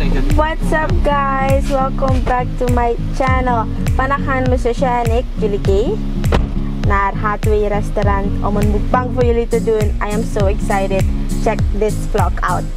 What's up guys? Welcome back to my channel. Panakan mo siya Nick Julie naar Hatway restaurant om een mukbang voor jullie te doen. I am so excited. Check this vlog out.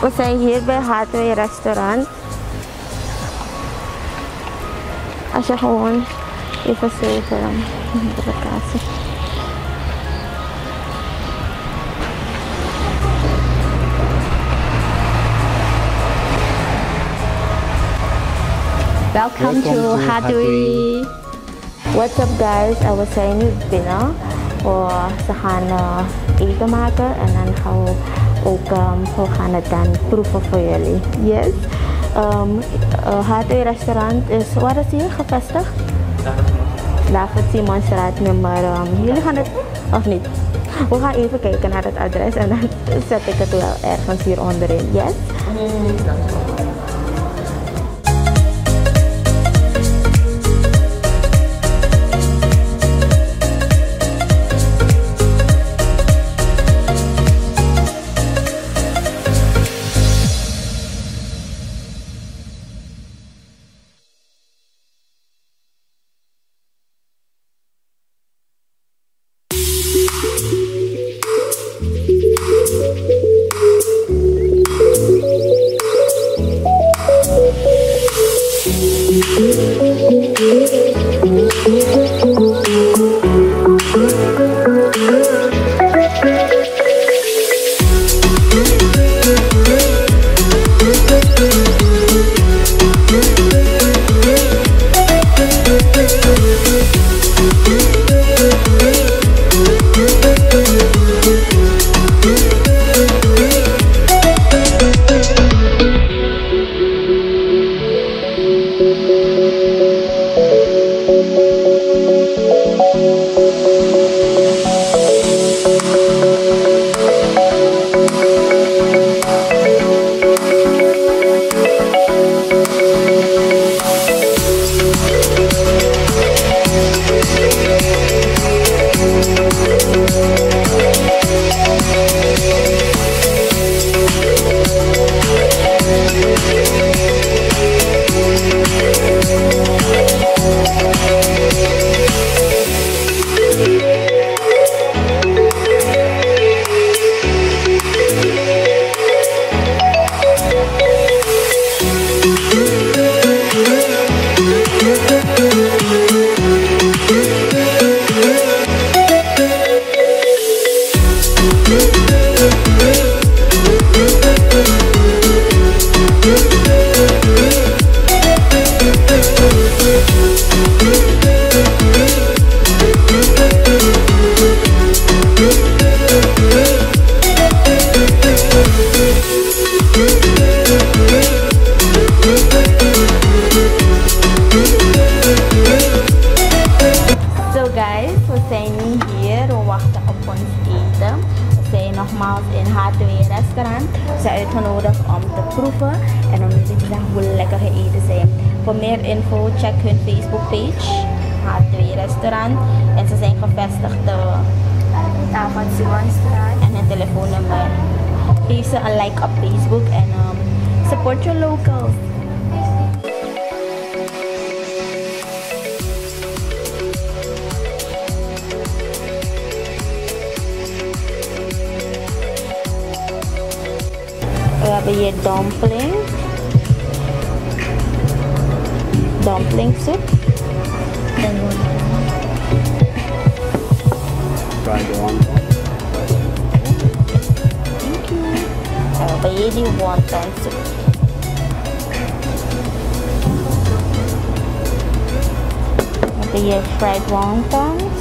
We zijn hier bij Hatway restaurant. Als je gewoon even zeven dan de locatie. Welcome to Hatway. What's up guys? We zijn nu binnen. Ze gaan eten maken en dan gaan we ook we gaan het dan proeven voor jullie. Yes. Hatway restaurant is, waar is hier gevestigd? Daar voor Simonstraat nummer. Jullie gaan het, of niet? We gaan even kijken naar het adres en dan zet ik het wel ergens hier onderin. Yes? op ons eten. We zijn nogmaals in H2-restaurant. Ze zijn uitgenodigd om te proeven en om jullie te zeggen hoe lekker hun eten zijn. Voor meer info check hun Facebook page, H2-restaurant. En ze zijn gevestigd van Simonstraat. En hun telefoonnummer. Geef ze een like op Facebook en support your locals. We hebben hier dumpling soep. Fried wonton. Thank you. We hebben hier die wonton soep. We hebben hier fried wontons.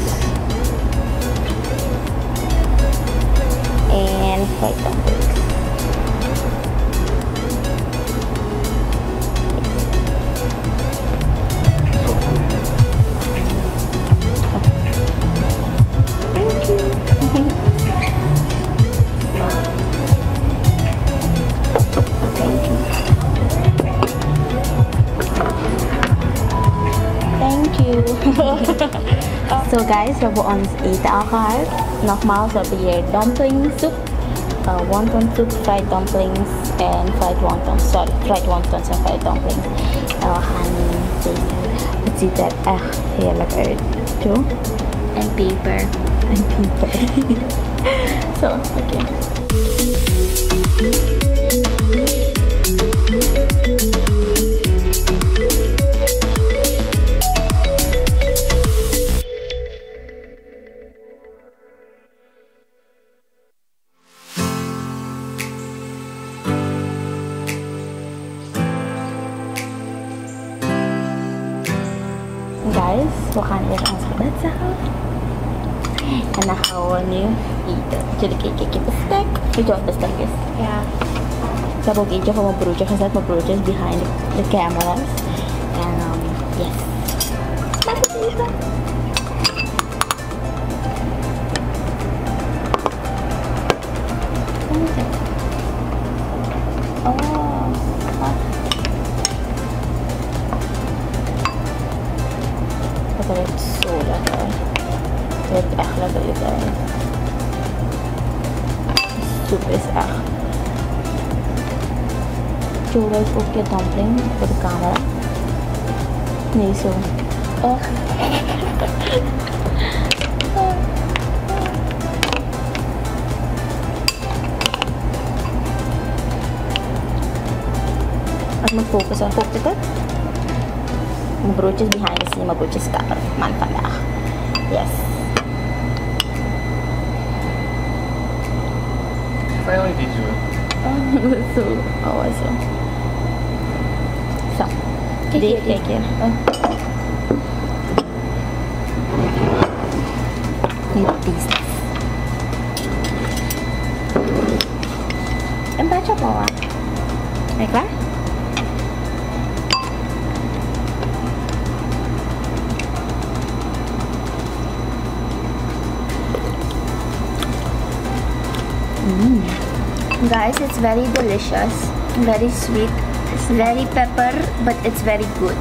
En fried dumplings. So guys, we hebben ons eten al gehad. Nogmaals, we hebben hier dumpling soep, wonton soep, fried dumplings en fried wontons. Sorry, fried wontons en fried dumplings. En we gaan deze. Het ziet er echt heerlijk uit. Zo. En peper. En peper. Zo, oké. Guys, we gaan eerst ons gebed zeggen. En dan gaan we nu eten. Jullie kijken, ik heb een bestek. Weet je wat bestek is? Ja. Ik heb ook eentje voor mijn broertje gezet. Mijn broertje is behind the cameras. En yes. Laten we eten. Oh, wat? Dat ruikt zo lekker. Het ruikt echt lekker uit. De soep is echt. Joe ruikt ook je dumpling voor de camera. Nee, zo. Oh. Als ik me focus op het. Mijn broodje is behind the scene, mijn broodje is man vandaag. Yes. Fijn dat je zo. Zo, oh zo. Zo. Kijk hier. Niet business. Een beetje op hoor. Ben je klaar? Guys, it's very delicious, very sweet, very pepper, but it's very good.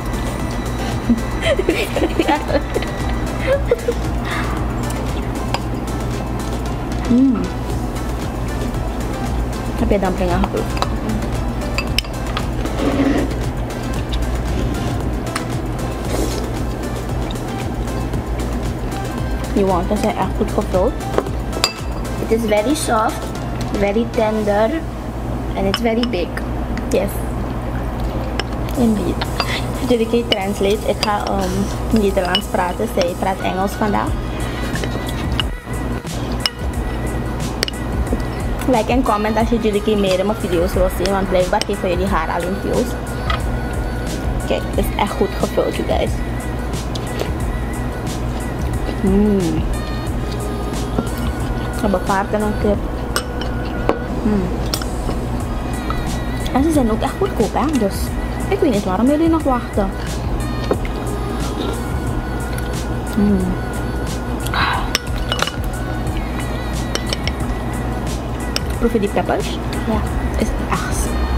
Heb je dumpling al geproefd? Die wontons zijn echt goed gevuld. It is very soft, very tender, and it's very big. Yes. Indeed. Jullie kunnen translate. Ik ga Nederlands praten. Zij praat Engels vandaag. Like en comment als je jullie meer in mijn video's wil zien. Want blijkbaar geven jullie haar alleen views. Kijk, het is echt goed gevuld, you guys. Ik heb paard en een kip. En ze zijn ook echt goedkoop, hè? Dus ik weet niet waarom jullie nog wachten. Proef je die peppers? Ja.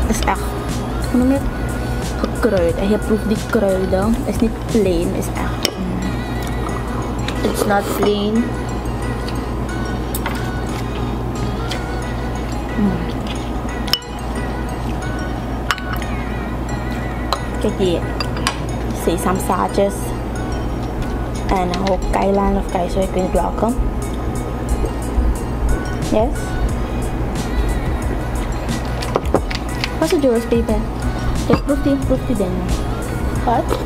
Is echt, hoe noem je het? Gekruid. En je proeft die kruiden. Is niet plain, is echt. It's not plain. Kijk hier. Sesamzaadjes. En ook keilaan of keizer, ik weet niet welke. Yes? Wat is yours, baby? Ik proef die dingen. Wat?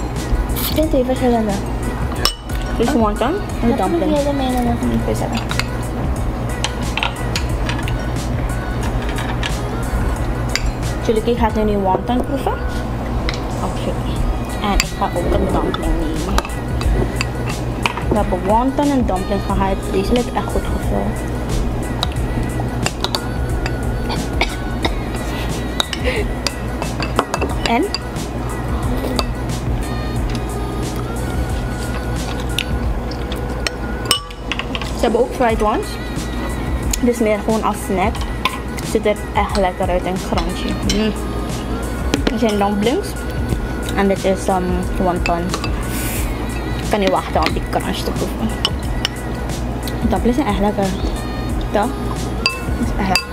Ik vind het verschillende. Is wonton en dumpling. Proef jij de mijne nog niet verzinnen? Jullie gaat nu een wonton proeven. Oké. En ik ga ook een dumpling nemen. We hebben wonton en dumpling gehad. Deze lijkt echt goed gevuld. En? Ze hebben ook fried ones. Dus meer gewoon als snack. Ziet er echt lekker uit en crunchy. Dit zijn dumplings. En dit is wonton. Ik kan niet wachten om die crunch te proeven. Dumplings zijn echt lekker. Ja? Dat is echt lekker.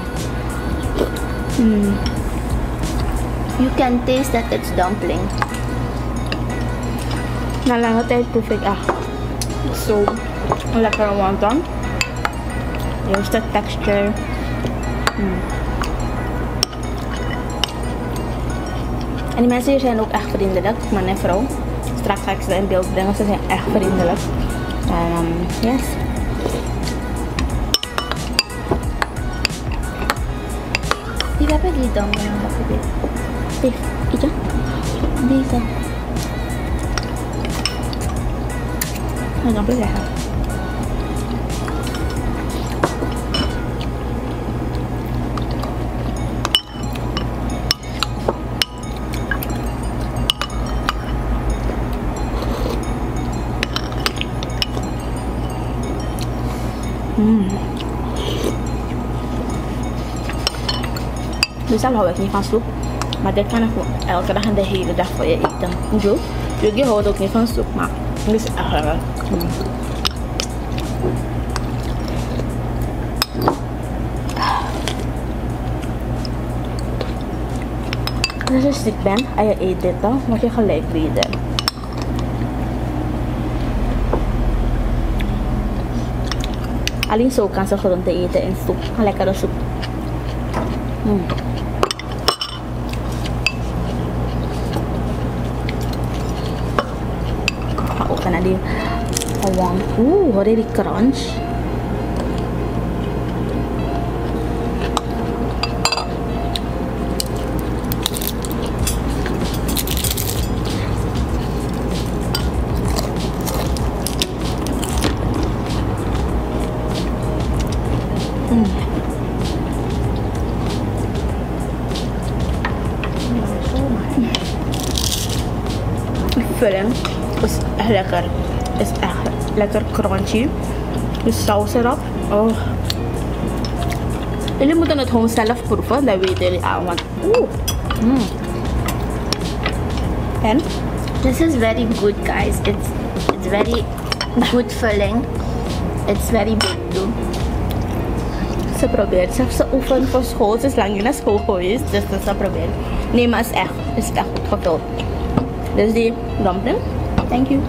You can taste that it's dumpling. Na lange tijd proef ik echt zo lekker wonton. Juist de texture. En die mensen hier zijn ook echt vriendelijk, man en vrouw. Straks ga ik ze in beeld brengen, ze zijn echt vriendelijk. En yes. Die hebben die dumpling nog geprobeerd. Deze. Deze. En dan blijf ik. Meestal hou ik niet van soep, maar dit kan ik gewoon elke dag en de hele dag voor je eten. Zo. Jullie houden ook niet van soep, maar dit is echt lekker. Als je ziek bent en je eet dit, dan moet je gelijk weten. Alleen zo kan ze groenten eten in soep. Een lekkere soep. Ga ook naar die wang. Hoor je die crunch? Vulling is echt lekker. Is echt lekker crunchy. De saus erop. Oh. Jullie moeten het gewoon zelf proeven, dat weten jullie al. Want En? This is very good, guys. It's very good filling. It's very big too. Ze probeert. Ze oefent voor school. Ze is lang niet naar school geweest. Dus ze probeert. Nee, maar het is echt goed gevuld. Dus die dumpling. Thank you.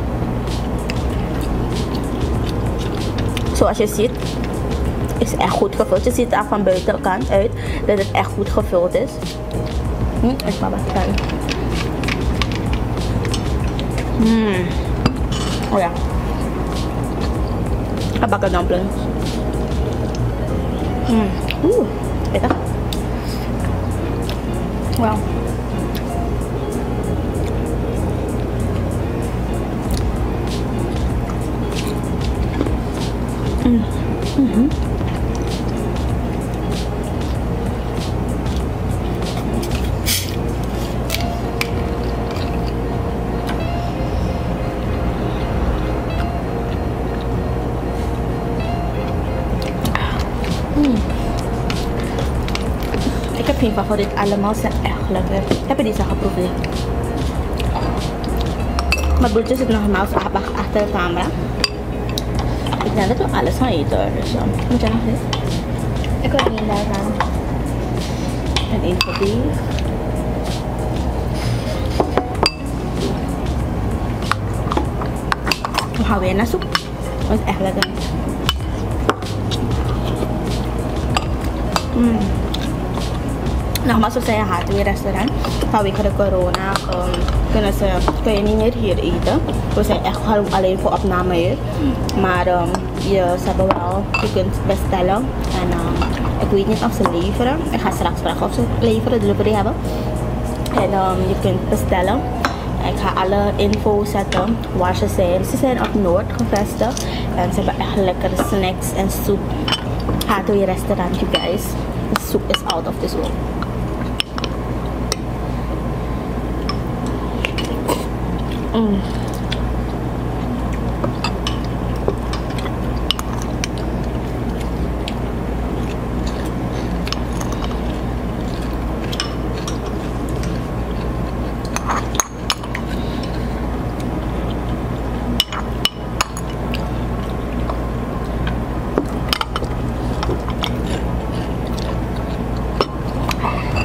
Zoals je ziet, is echt goed gevuld. Je ziet er van buitenkant uit dat het echt goed gevuld is. Ik ga wat kijken. Oh ja. Gebakken dumplings. Pittig. Wow. Mijn favoriet allemaal zijn echt lekker. Heb je deze geproefd? Mijn broertje zit nog maar achter de camera. Ik denk dat we alles gaan eten. Dus moet jij nog eens? Ik wil niet daarvan. En één voor die. We gaan weer naar soep. Dat is echt lekker. Nogmaals, we zijn een H2 restaurant. Vanwege de corona kun je niet meer hier eten. We zijn echt gewoon alleen voor opname hier. Maar ze hebben wel, je kunt bestellen. En ik weet niet of ze leveren. Ik ga straks vragen of ze leveren, delivery hebben. En je kunt bestellen. Ik ga alle info zetten waar ze zijn. Ze zijn op Noord gevestigd. En ze hebben echt lekkere snacks en soep. H2 restaurant, you guys. The soup is out of this world.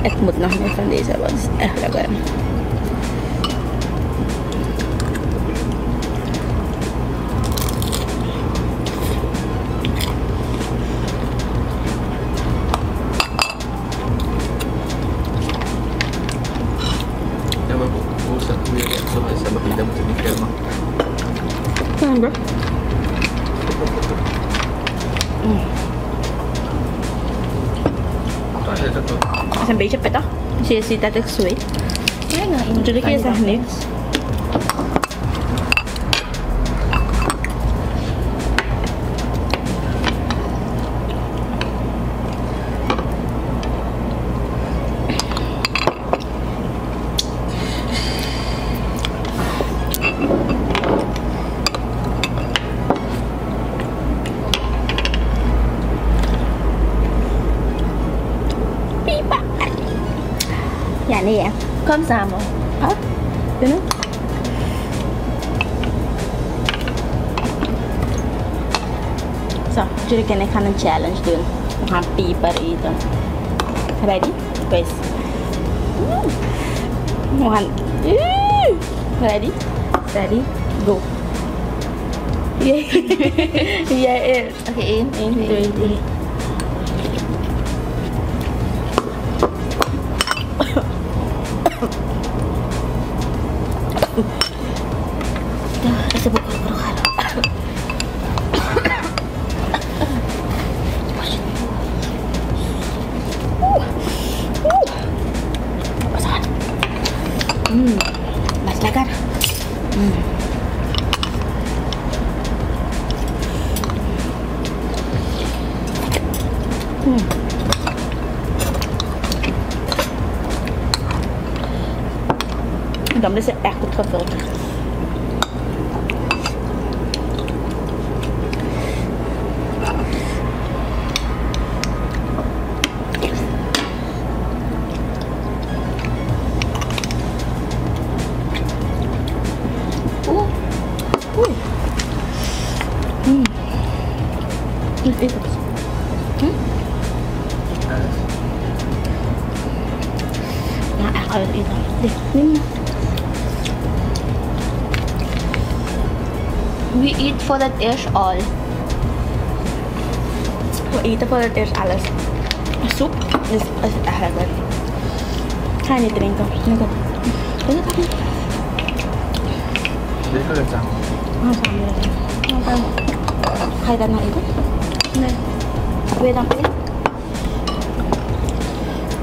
Ik moet nog meer van deze hebben, het is echt lekker. Ja, maar hoe is dat weer zo is? Hebben we dat moeten niet filmen? Ja, bro. Het is een beetje pittig. Dus je ziet dat ik zweet. Ja, nou, Natuurlijk is echt niks. Ja, nee hè. Kom samen. Huh? Binnen? Zo, jullie en ik gaan een challenge doen. We gaan peper eten. Ready? Guys. We gaan... Ready? Ready? Go. Jij Oké, 1, 2, 3. Ese poco de projar. Mas lekker. Dan is het echt goed gevuld. Niet eten. Ja, echt uit eten. Nee. We eat voor het eerst al. We eten voor het eerst alles. Soep is echt lekker. Ga je niet drinken? Lekker. Is het niet? Dit kan het samen. Samen. Ga je dat nou eten? Nee. Wil je dan pillen?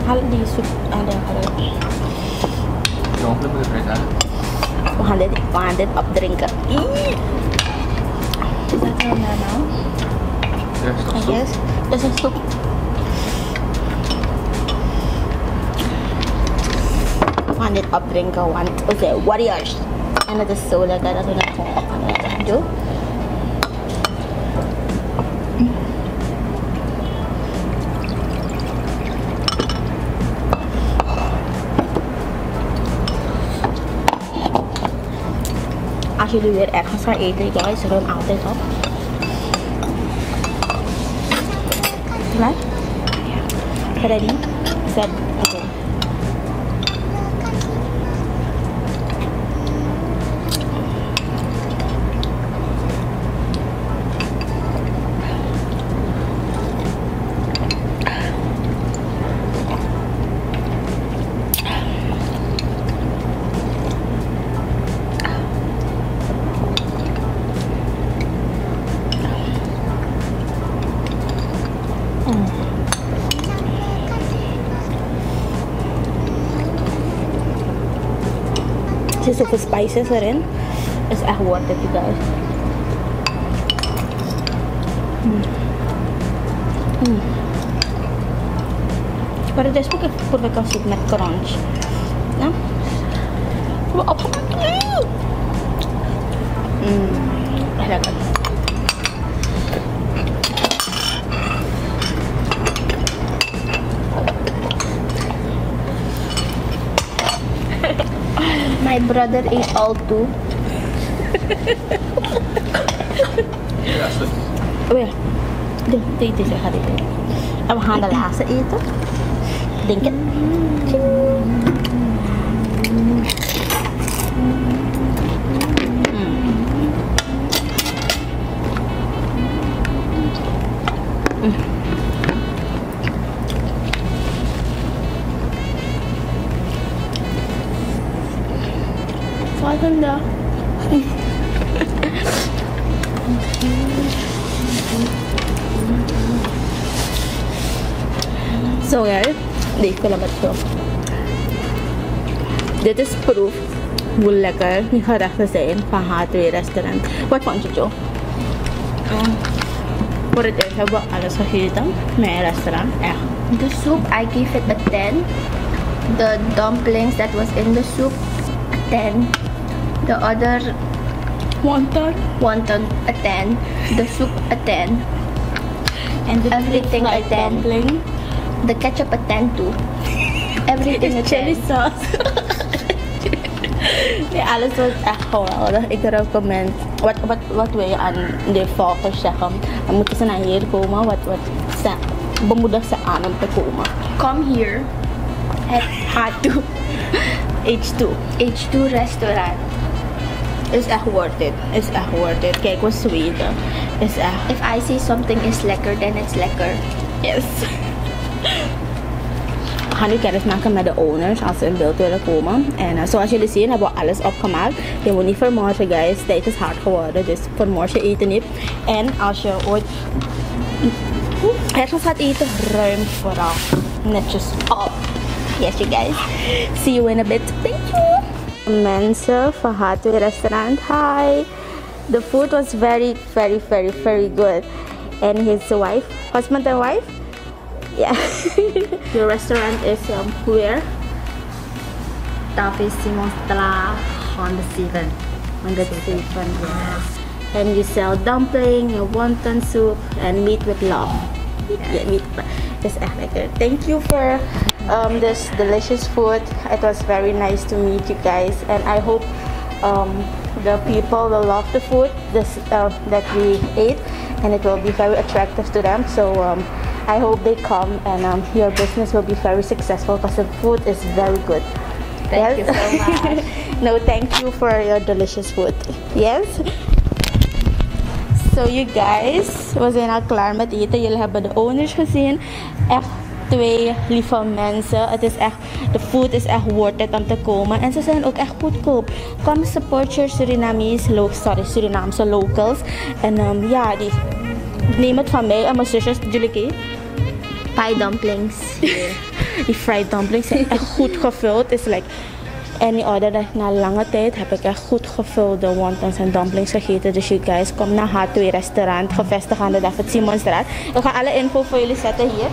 Haal die soep aan de gereed. Jongen, moet het uit. We gaan dit opdrinken. Is dat heel normaal? Ja, is toch zo? Yes, dat is een soep. We gaan dit opdrinken, want we zijn warriors. En het is zo lekker dat we dat gewoon gaan doen. als jullie weer ergens gaan eten, guys, ruim altijd op. Klaar? Ja. Ready? Set. Oké. Er zitten zoveel spices erin. Is echt worth it, you guys. Maar het is ook echt voor vakantie met crunch. Ja? Echt lekker. My brother ate all too. Ja, is goed. Oh ja, dit is echt dit. En we gaan de laatste eten. Denk het. Volgende. Zo guys, die film met zo. Dit is proof hoe lekker die gerechten zijn van H2 restaurant. Wat vond je, Joe? Voor het eerst hebben we alles gegeten met een restaurant. Echt. The soup, I gave it a 10. The dumplings that was in the soup, a 10. The other Wonton. wonton, a 10. The soup, a 10. And the Everything a 10. dumpling. The ketchup, a 10 too. Everything a 10. Chili sauce. Nee, alles was echt geweldig. Ik recommend. Wat wil je aan de volgers zeggen? Dan moeten ze naar hier komen. Wat bemoedig ze aan om te komen? Come here at H2. H2. H2 restaurant. Is echt worth it. Is echt worth it. Kijk wat Zweden. Is echt. If I say something is lekker, then it's lekker. Yes. We gaan nu kennis maken met de owners als ze in beeld willen komen. En zoals jullie zien hebben we alles opgemaakt. Je moet niet vermorsen, guys. Tijd is hard geworden, dus vermorsen eten niet. En als je ooit ergens gaat eten, ruim vooral netjes op. Yes, you guys. See you in a bit. Thank you. Mensen van H2 restaurant. Hi. The food was very good. And his wife, husband and wife. Yeah. The restaurant is where? Tafe Simonstraat on the 7. On the 7, yes. And you sell dumpling, your wonton soup, and meat with love. Yeah, meat. It's echt lekker. Thank you for this delicious food. It was very nice to meet you guys, and I hope the people will love the food that we ate, and it will be very attractive to them. So I hope they come and your business will be very successful because the food is very good. Thank you so much. No, thank you for your delicious food. Yes. So you guys, we zijn al klaar met eten. Jullie hebben de owners gezien. Echt 2 lieve mensen. Het is echt, de food is echt worth it om te komen. En ze zijn ook echt goedkoop. Come support your Surinaamse locals. En ja, neem het van mij en mijn zusjes. Jullie keer? Pie dumplings. Die fried dumplings zijn echt goed gevuld. It's like any other day. Na lange tijd heb ik echt goed gevulde wontons en dumplings gegeten. Dus you guys, kom naar H2 restaurant, gevestigd aan de dag het Simonstraat. Ik ga alle info voor jullie zetten hier.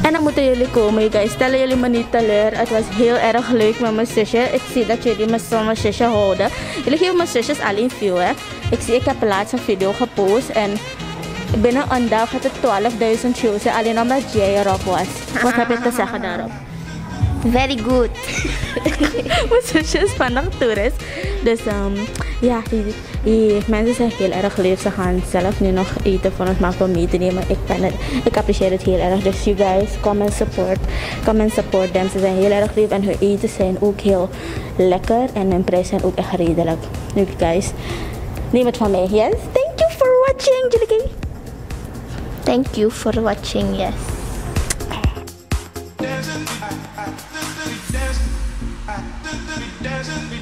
En dan moeten jullie komen, you guys. Stellen jullie me niet teleur. Het was heel erg leuk met mijn zusje. Ik zie dat jullie me van mijn zusje houden. Jullie geven mijn zusjes alleen view, hè. Ik heb laatst een video gepost en binnen een dag had het 12.000 views. Alleen omdat jij erop was. Wat heb je te zeggen daarop? Very good. Mijn zusje is vandaag toerist. Dus ja, die mensen zijn heel erg lief. Ze gaan zelf nu nog eten voor ons maken om mee te nemen. Ik apprecieer het heel erg. Dus you guys, come and support them. Ze zijn heel erg lief en hun eten zijn ook heel lekker. En hun prijzen zijn ook echt redelijk. Nu guys, neem het van mij. Yes, thank you for watching, Jullie. Thank you for watching. Yes. Dancing,